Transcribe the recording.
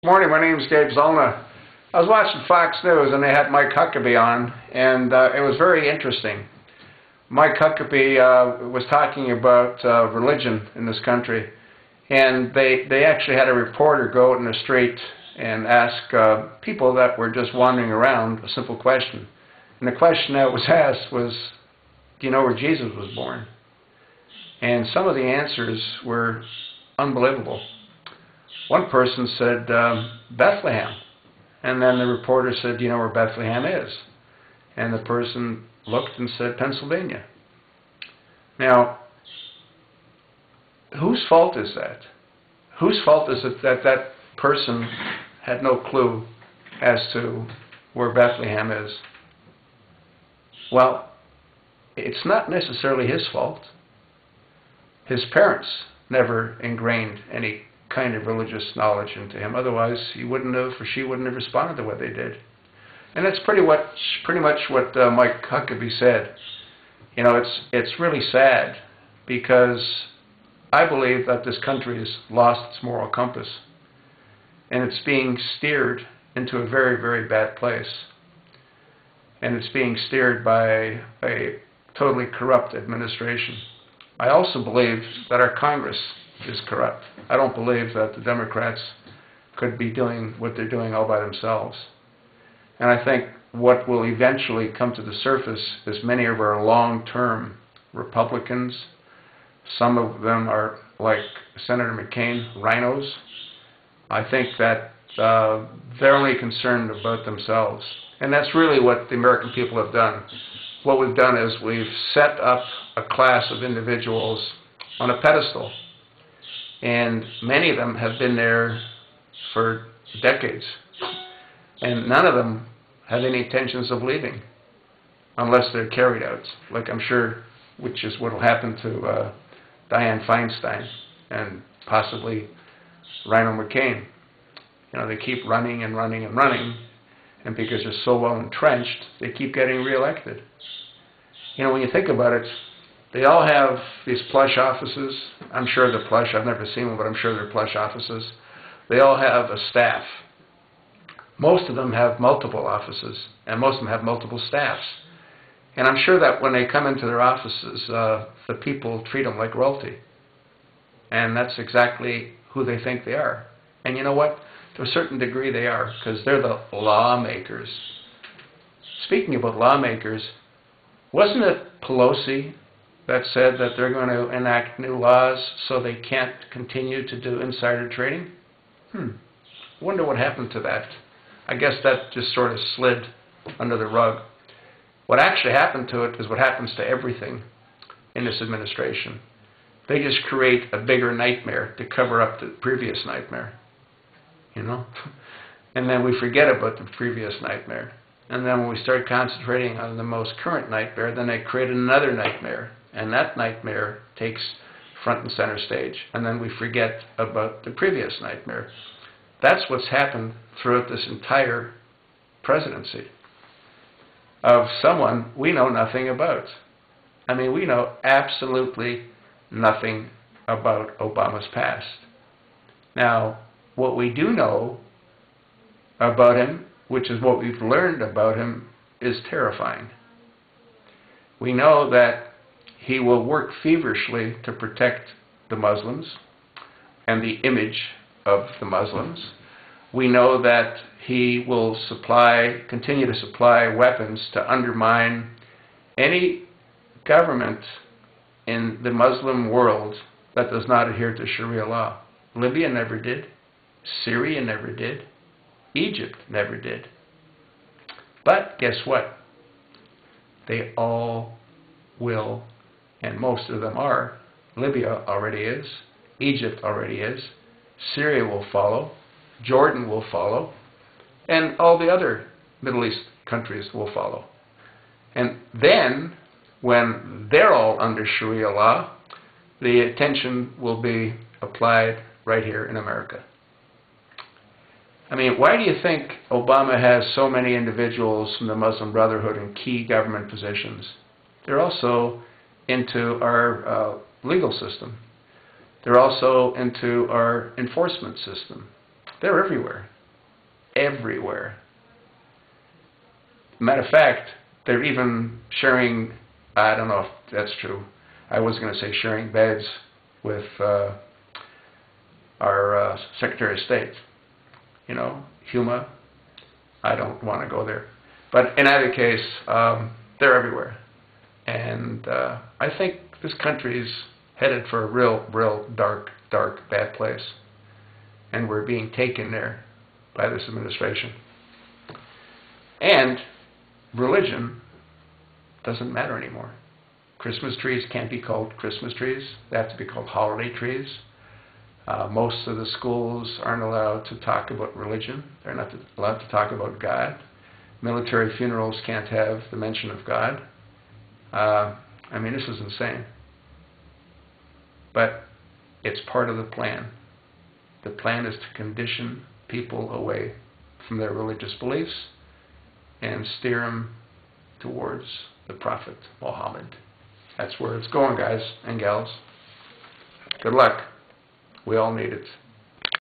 Good morning, my name is Dave Zolna. I was watching Fox News and they had Mike Huckabee on, and it was very interesting. Mike Huckabee was talking about religion in this country, and they actually had a reporter go out in the street and ask people that were just wandering around a simple question. And the question that was asked was, do you know where Jesus was born? And some of the answers were unbelievable. One person said, Bethlehem. And then the reporter said, do you know where Bethlehem is? And the person looked and said, Pennsylvania. Now, whose fault is that? Whose fault is it that that person had no clue as to where Bethlehem is? Well, it's not necessarily his fault. His parents never ingrained any kind of religious knowledge into him. Otherwise, he wouldn't have, or she wouldn't have responded the way they did. And that's pretty much what Mike Huckabee said. You know, it's really sad because I believe that this country has lost its moral compass, and it's being steered into a very, very bad place. And it's being steered by a totally corrupt administration. I also believe that our Congress is corrupt. I don't believe that the Democrats could be doing what they're doing all by themselves. And I think what will eventually come to the surface is many of our long-term Republicans, some of them are like Senator McCain, rhinos. I think that they're only concerned about themselves. And that's really what the American people have done. What we've done is we've set up a class of individuals on a pedestal. And many of them have been there for decades. And none of them have any intentions of leaving, unless they're carried out, like I'm sure, which is what will happen to Dianne Feinstein and possibly Rhino McCain. You know, they keep running and running and running, and because they're so well entrenched, they keep getting reelected. You know, when you think about it, they all have these plush offices. I'm sure they're plush. I've never seen one, but I'm sure they're plush offices. They all have a staff. Most of them have multiple offices, and most of them have multiple staffs. And I'm sure that when they come into their offices, the people treat them like royalty. And that's exactly who they think they are. And you know what? To a certain degree they are, because they're the lawmakers. Speaking about lawmakers, wasn't it Pelosi that said that they're going to enact new laws so they can't continue to do insider trading? Wonder what happened to that. I guess that just sort of slid under the rug. What actually happened to it is what happens to everything in this administration. They just create a bigger nightmare to cover up the previous nightmare. You know? And then we forget about the previous nightmare. And then when we start concentrating on the most current nightmare, then they create another nightmare. And that nightmare takes front and center stage. And then we forget about the previous nightmare. That's what's happened throughout this entire presidency of someone we know nothing about. I mean, we know absolutely nothing about Obama's past. Now, what we do know about him, which is what we've learned about him, is terrifying. We know that he will work feverishly to protect the Muslims and the image of the Muslims. We know that he will continue to supply weapons to undermine any government in the Muslim world that does not adhere to Sharia law. Libya never did. Syria never did. Egypt never did. But guess what? They all will, and most of them are. Libya already is. Egypt already is. Syria will follow. Jordan will follow. And all the other Middle East countries will follow. And then, when they're all under Sharia law, the attention will be applied right here in America. I mean, why do you think Obama has so many individuals from the Muslim Brotherhood in key government positions? They're also into our legal system. They're also into our enforcement system. They're everywhere. everywhere. Matter of fact, they're even sharing, I don't know if that's true, I was going to say sharing beds with our Secretary of State. You know, Huma, I don't want to go there. But in either case, they're everywhere. And I think this country is headed for a real dark, bad place. And we're being taken there by this administration. And religion doesn't matter anymore. Christmas trees can't be called Christmas trees. They have to be called holiday trees. Most of the schools aren't allowed to talk about religion. They're not allowed to talk about God. Military funerals can't have the mention of God. I mean, this is insane. But it's part of the plan. The plan is to condition people away from their religious beliefs and steer them towards the Prophet Muhammad. That's where it's going, guys and gals. Good luck. We all need it.